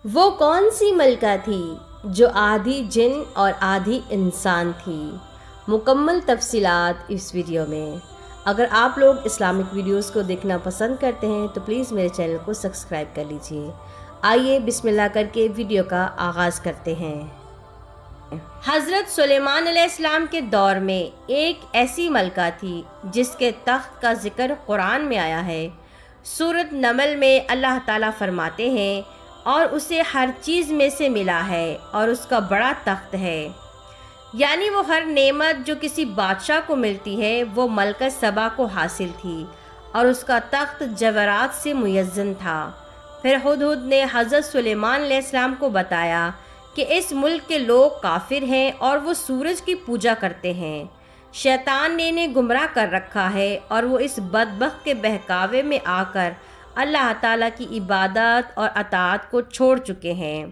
وہ کون سی ملکہ تھی جو آدھی جن اور آدھی انسان تھی؟ مکمل تفصیلات اس ویڈیو میں۔ اگر آپ لوگ اسلامک ویڈیوز کو دیکھنا پسند کرتے ہیں تو پلیز میرے چینل کو سبسکرائب کر لیجئے۔ آئیے بسم اللہ کر کے ویڈیو کا آغاز کرتے ہیں۔ حضرت سلیمان علیہ السلام کے دور میں ایک ایسی ملکہ تھی جس کے تخت کا ذکر قرآن میں آیا ہے۔ سورۃ نمل میں اللہ تعالیٰ فرماتے ہیں، اور اسے ہر چیز میں سے ملا ہے اور اس کا بڑا تخت ہے، یعنی وہ ہر نعمت جو کسی بادشاہ کو ملتی ہے وہ ملکہ سبا کو حاصل تھی، اور اس کا تخت جواہرات سے مزین تھا۔ پھر ہدہد نے حضرت سلیمان علیہ السلام کو بتایا کہ اس ملک کے لوگ کافر ہیں اور وہ سورج کی پوجا کرتے ہیں۔ شیطان نے انہیں گمراہ کر رکھا ہے اور وہ اس بدبخت کے بہکاوے میں آ کر اللہ تعالیٰ کی عبادت اور اطاعت کو چھوڑ چکے ہیں۔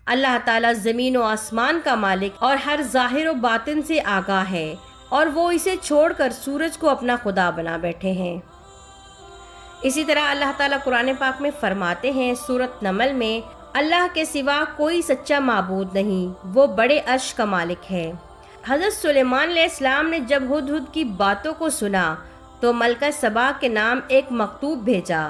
اللہ تعالیٰ زمین و آسمان کا مالک اور ہر ظاہر و باطن سے آگاہ ہے، اور وہ اسے چھوڑ کر سورج کو اپنا خدا بنا بیٹھے ہیں۔ اسی طرح اللہ تعالیٰ قرآن پاک میں فرماتے ہیں سورۃ نمل میں، اللہ کے سوا کوئی سچا معبود نہیں، وہ بڑے عرش کا مالک ہے۔ حضرت سلیمان علیہ السلام نے جب ہدہد کی باتوں کو سنا تو ملکہ سبا کے نام ایک مکتوب بھیجا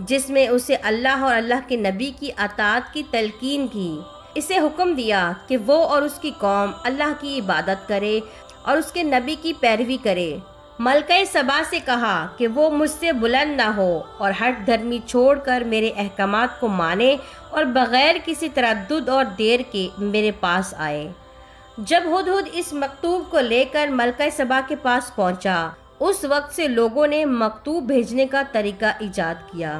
جس میں اسے اللہ اور اللہ کے نبی کی اطاعت کی تلقین کی۔ اسے حکم دیا کہ وہ اور اس کی قوم اللہ کی عبادت کرے اور اس کے نبی کی پیروی کرے۔ ملکہ سبا سے کہا کہ وہ مجھ سے بلند نہ ہو اور ہٹ دھرمی چھوڑ کر میرے احکامات کو مانے اور بغیر کسی تردد اور دیر کے میرے پاس آئے۔ جب ہدہد اس مکتوب کو لے کر ملکہ سبا کے پاس پہنچا، اس وقت سے لوگوں نے مکتوب بھیجنے کا طریقہ ایجاد کیا۔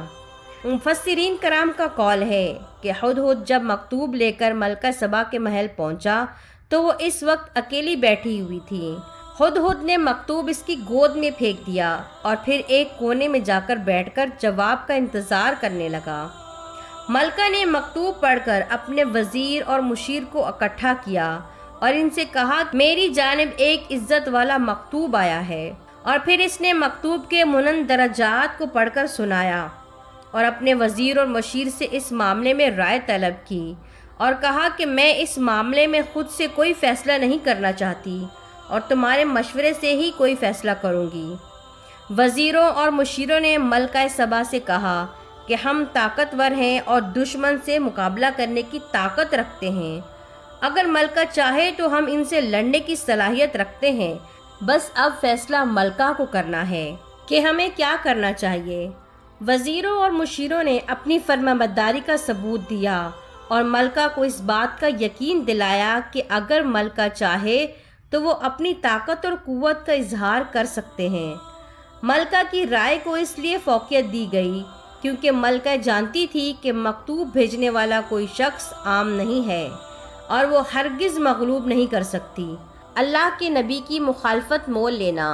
مفسرین کرام کا قول ہے کہ ہدہد جب مکتوب لے کر ملکہ سبا کے محل پہنچا تو وہ اس وقت اکیلی بیٹھی ہوئی تھی۔ ہدہد نے مکتوب اس کی گود میں پھینک دیا اور پھر ایک کونے میں جا کر بیٹھ کر جواب کا انتظار کرنے لگا۔ ملکہ نے مکتوب پڑھ کر اپنے وزیر اور مشیر کو اکٹھا کیا اور ان سے کہا، میری جانب ایک عزت والا مکتوب آیا ہے۔ اور پھر اس نے مکتوب کے مندرجات کو پڑھ کر سنایا اور اپنے وزیر اور مشیر سے اس معاملے میں رائے طلب کی اور کہا کہ میں اس معاملے میں خود سے کوئی فیصلہ نہیں کرنا چاہتی اور تمہارے مشورے سے ہی کوئی فیصلہ کروں گی۔ وزیروں اور مشیروں نے ملکہ سبا سے کہا کہ ہم طاقتور ہیں اور دشمن سے مقابلہ کرنے کی طاقت رکھتے ہیں۔ اگر ملکہ چاہے تو ہم ان سے لڑنے کی صلاحیت رکھتے ہیں، بس اب فیصلہ ملکہ کو کرنا ہے کہ ہمیں کیا کرنا چاہیے۔ وزیروں اور مشیروں نے اپنی فرمانبرداری کا ثبوت دیا اور ملکہ کو اس بات کا یقین دلایا کہ اگر ملکہ چاہے تو وہ اپنی طاقت اور قوت کا اظہار کر سکتے ہیں۔ ملکہ کی رائے کو اس لیے فوقیت دی گئی کیونکہ ملکہ جانتی تھی کہ مکتوب بھیجنے والا کوئی شخص عام نہیں ہے اور وہ ہرگز مغلوب نہیں کر سکتی۔ اللہ کے نبی کی مخالفت مول لینا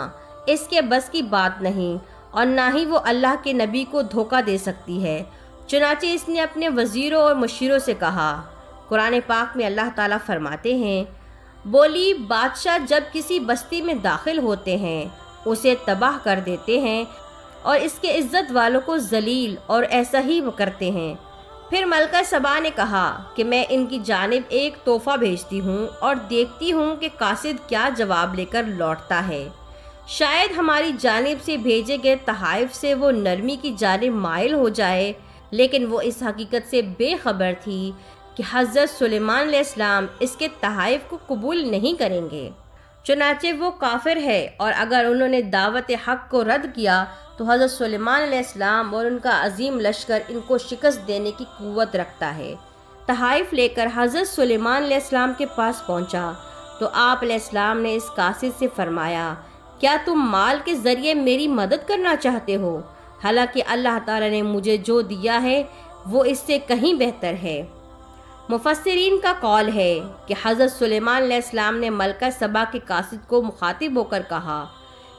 اس کے بس کی بات نہیں، اور نہ ہی وہ اللہ کے نبی کو دھوکہ دے سکتی ہے۔ چنانچہ اس نے اپنے وزیروں اور مشیروں سے کہا۔ قرآن پاک میں اللہ تعالیٰ فرماتے ہیں، بولی بادشاہ جب کسی بستی میں داخل ہوتے ہیں اسے تباہ کر دیتے ہیں اور اس کے عزت والوں کو ذلیل، اور ایسا ہی وہ کرتے ہیں۔ پھر ملکہ سبا نے کہا کہ میں ان کی جانب ایک تحفہ بھیجتی ہوں اور دیکھتی ہوں کہ قاصد کیا جواب لے کر لوٹتا ہے۔ شاید ہماری جانب سے بھیجے گئے تحائف سے وہ نرمی کی جانب مائل ہو جائے، لیکن وہ اس حقیقت سے بے خبر تھی کہ حضرت سلیمان علیہ السلام اس کے تحائف کو قبول نہیں کریں گے۔ چنانچہ وہ کافر ہے، اور اگر انہوں نے دعوت حق کو رد کیا تو حضرت سلیمان علیہ السلام اور ان کا عظیم لشکر ان کو شکست دینے کی قوت رکھتا ہے۔ تحائف لے کر حضرت سلیمان علیہ السلام کے پاس پہنچا تو آپ علیہ السلام نے اس قاصد سے فرمایا، کیا تم مال کے ذریعے میری مدد کرنا چاہتے ہو؟ حالانکہ اللہ تعالیٰ نے مجھے جو دیا ہے وہ اس سے کہیں بہتر ہے۔ مفسرین کا قول ہے کہ حضرت سلیمان علیہ السلام نے ملکہ سبا کے قاصد کو مخاطب ہو کر کہا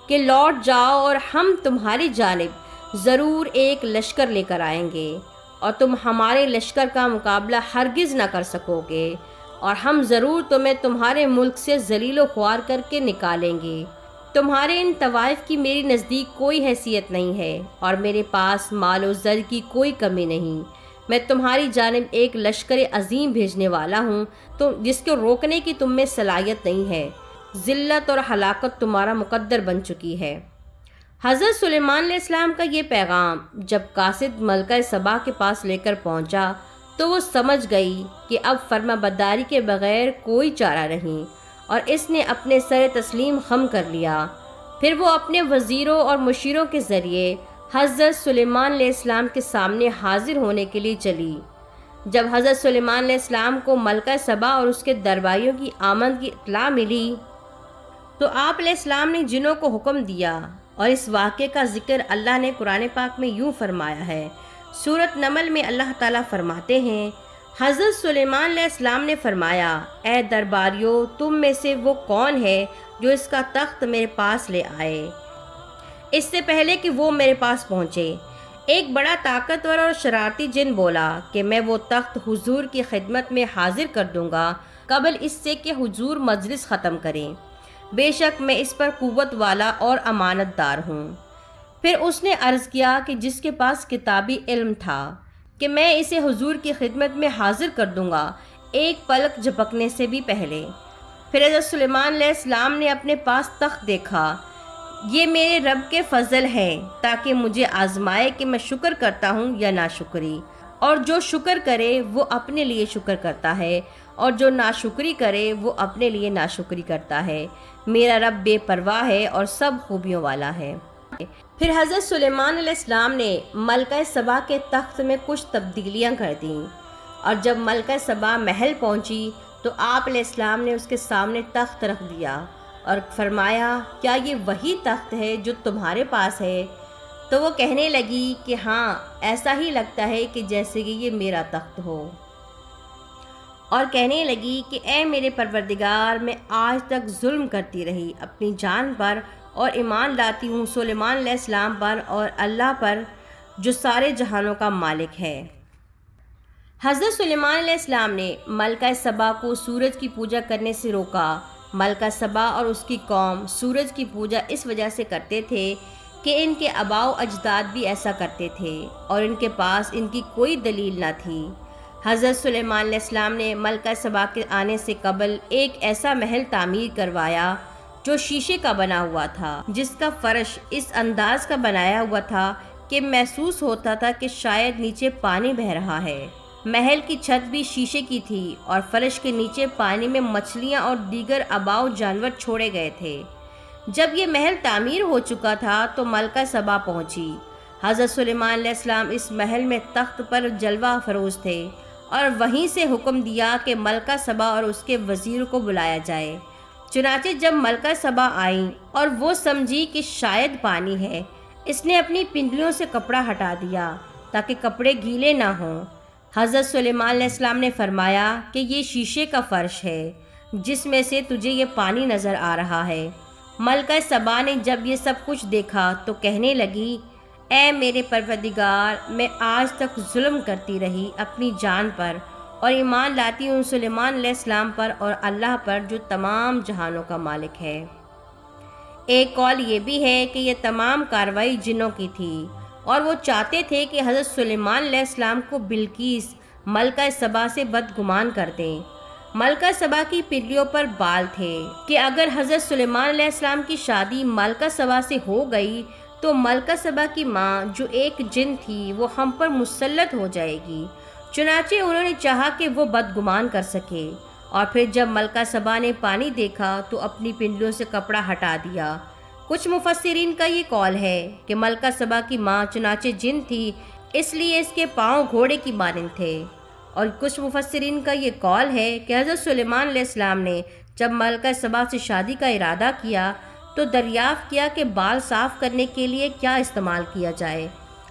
کہ لوٹ جاؤ اور ہم تمہاری جانب ضرور ایک لشکر لے کر آئیں گے، اور تم ہمارے لشکر کا مقابلہ ہرگز نہ کر سکو گے، اور ہم ضرور تمہیں تمہارے ملک سے ذلیل و خوار کر کے نکالیں گے۔ تمہارے ان طوائف کی میری نزدیک کوئی حیثیت نہیں ہے اور میرے پاس مال و زر کی کوئی کمی نہیں۔ میں تمہاری جانب ایک لشکر عظیم بھیجنے والا ہوں تو جس کو روکنے کی تم میں صلاحیت نہیں ہے۔ ذلت اور ہلاکت تمہارا مقدر بن چکی ہے۔ حضرت سلیمان علیہ السلام کا یہ پیغام جب قاصد ملکہ سبا کے پاس لے کر پہنچا تو وہ سمجھ گئی کہ اب فرما برداری کے بغیر کوئی چارہ نہیں، اور اس نے اپنے سر تسلیم خم کر لیا۔ پھر وہ اپنے وزیروں اور مشیروں کے ذریعے حضرت سلیمان علیہ السلام کے سامنے حاضر ہونے کے لیے چلی۔ جب حضرت سلیمان علیہ السلام کو ملکہ سبا اور اس کے درباریوں کی آمد کی اطلاع ملی تو آپ علیہ السلام نے جنوں کو حکم دیا، اور اس واقعے کا ذکر اللہ نے قرآن پاک میں یوں فرمایا ہے۔ سورۃ نمل میں اللہ تعالیٰ فرماتے ہیں، حضرت سلیمان علیہ السلام نے فرمایا، اے درباریوں، تم میں سے وہ کون ہے جو اس کا تخت میرے پاس لے آئے اس سے پہلے کہ وہ میرے پاس پہنچے؟ ایک بڑا طاقتور اور شرارتی جن بولا کہ میں وہ تخت حضور کی خدمت میں حاضر کر دوں گا قبل اس سے کہ حضور مجلس ختم کریں۔ بے شک میں اس پر قوت والا اور امانت دار ہوں۔ پھر اس نے عرض کیا کہ جس کے پاس کتابی علم تھا کہ میں اسے حضور کی خدمت میں حاضر کر دوں گا ایک پلک جھپکنے سے بھی پہلے۔ پھر حضرت سلیمان علیہ السلام نے اپنے پاس تخت دیکھا۔ یہ میرے رب کے فضل ہے تاکہ مجھے آزمائے کہ میں شکر کرتا ہوں یا ناشکری، اور جو شکر کرے وہ اپنے لیے شکر کرتا ہے، اور جو ناشکری کرے وہ اپنے لیے ناشکری کرتا ہے۔ میرا رب بے پرواہ ہے اور سب خوبیوں والا ہے۔ پھر حضرت سلیمان علیہ السلام نے ملکہ سبا کے تخت میں کچھ تبدیلیاں کر دیں، اور جب ملکہ سبا محل پہنچی تو آپ علیہ السلام نے اس کے سامنے تخت رکھ دیا اور فرمایا، کیا یہ وہی تخت ہے جو تمہارے پاس ہے؟ تو وہ کہنے لگی کہ ہاں، ایسا ہی لگتا ہے کہ جیسے کہ یہ میرا تخت ہو، اور کہنے لگی کہ اے میرے پروردگار، میں آج تک ظلم کرتی رہی اپنی جان پر، اور ایمان لاتی ہوں سلیمان علیہ السلام پر اور اللہ پر جو سارے جہانوں کا مالک ہے۔ حضرت سلیمان علیہ السلام نے ملکہ سبا کو سورج کی پوجا کرنے سے روکا۔ ملکہ سبا اور اس کی قوم سورج کی پوجا اس وجہ سے کرتے تھے کہ ان کے آباء و اجداد بھی ایسا کرتے تھے، اور ان کے پاس ان کی کوئی دلیل نہ تھی۔ حضرت سلیمان علیہ السلام نے ملکہ سبا کے آنے سے قبل ایک ایسا محل تعمیر کروایا جو شیشے کا بنا ہوا تھا، جس کا فرش اس انداز کا بنایا ہوا تھا کہ محسوس ہوتا تھا کہ شاید نیچے پانی بہہ رہا ہے۔ محل کی چھت بھی شیشے کی تھی، اور فرش کے نیچے پانی میں مچھلیاں اور دیگر اباؤ جانور چھوڑے گئے تھے۔ جب یہ محل تعمیر ہو چکا تھا تو ملکہ سبا پہنچی۔ حضرت سلیمان علیہ السلام اس محل میں تخت پر جلوہ فروز تھے، اور وہیں سے حکم دیا کہ ملکہ سبا اور اس کے وزیر کو بلایا جائے۔ چنانچہ جب ملکہ سبا آئیں اور وہ سمجھی کہ شاید پانی ہے، اس نے اپنی پنڈلیوں سے کپڑا ہٹا دیا تاکہ کپڑے گیلے نہ ہوں۔ حضرت سلیمان علیہ السلام نے فرمایا کہ یہ شیشے کا فرش ہے جس میں سے تجھے یہ پانی نظر آ رہا ہے۔ ملکہ سبا نے جب یہ سب کچھ دیکھا تو کہنے لگی، اے میرے پروردگار، میں آج تک ظلم کرتی رہی اپنی جان پر، اور ایمان لاتی ہوں سلیمان علیہ السلام پر اور اللہ پر جو تمام جہانوں کا مالک ہے۔ ایک قول یہ بھی ہے کہ یہ تمام کارروائی جنوں کی تھی، اور وہ چاہتے تھے کہ حضرت سلیمان علیہ السلام کو بلقیس ملکہ سبا سے بدگمان کر دیں۔ ملکہ سبا کی پنڈلیوں پر بال تھے کہ اگر حضرت سلیمان علیہ السلام کی شادی ملکہ سبا سے ہو گئی تو ملکہ سبا کی ماں جو ایک جن تھی وہ ہم پر مسلط ہو جائے گی۔ چنانچہ انہوں نے چاہا کہ وہ بدگمان کر سکے، اور پھر جب ملکہ سبا نے پانی دیکھا تو اپنی پنڈلیوں سے کپڑا ہٹا دیا۔ کچھ مفسرین کا یہ قول ہے کہ ملکہ سبا کی ماں چنانچہ جن تھی اس لیے اس کے پاؤں گھوڑے کی مانند تھے، اور کچھ مفسرین کا یہ قول ہے کہ حضرت سلیمان علیہ السلام نے جب ملکہ سبا سے شادی کا ارادہ کیا تو دریافت کیا کہ بال صاف کرنے کے لیے کیا استعمال کیا جائے۔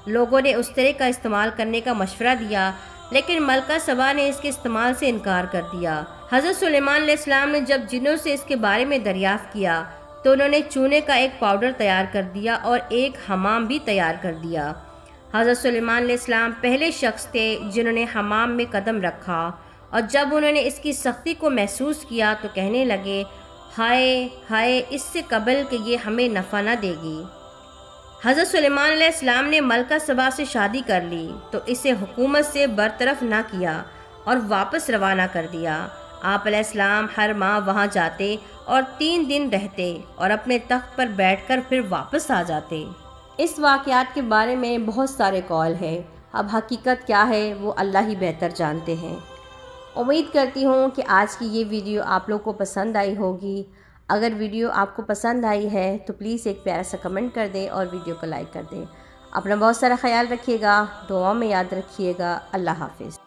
لوگوں نے اس طرح کا استعمال کرنے کا مشورہ دیا، لیکن ملکہ سبا نے اس کے استعمال سے انکار کر دیا۔ حضرت سلیمان علیہ السلام نے جب جنوں سے اس کے بارے میں دریافت کیا تو انہوں نے چونے کا ایک پاؤڈر تیار کر دیا اور ایک حمام بھی تیار کر دیا۔ حضرت سلیمان علیہ السلام پہلے شخص تھے جنہوں نے حمام میں قدم رکھا، اور جب انہوں نے اس کی سختی کو محسوس کیا تو کہنے لگے، ہائے ہائے، اس سے قبل کہ یہ ہمیں نفع نہ دے گی۔ حضرت سلیمان علیہ السلام نے ملکہ سبا سے شادی کر لی تو اسے حکومت سے برطرف نہ کیا اور واپس روانہ کر دیا۔ آپ علیہ السلام ہر ماہ وہاں جاتے اور 3 دن رہتے اور اپنے تخت پر بیٹھ کر پھر واپس آ جاتے۔ اس واقعات کے بارے میں بہت سارے قول ہیں، اب حقیقت کیا ہے وہ اللہ ہی بہتر جانتے ہیں۔ امید کرتی ہوں کہ آج کی یہ ویڈیو آپ لوگ کو پسند آئی ہوگی۔ اگر ویڈیو آپ کو پسند آئی ہے تو پلیز ایک پیارا سا کمنٹ کر دیں اور ویڈیو کو لائک کر دیں۔ اپنا بہت سارا خیال رکھیے گا، دعاؤں میں یاد رکھیے گا۔ اللہ حافظ۔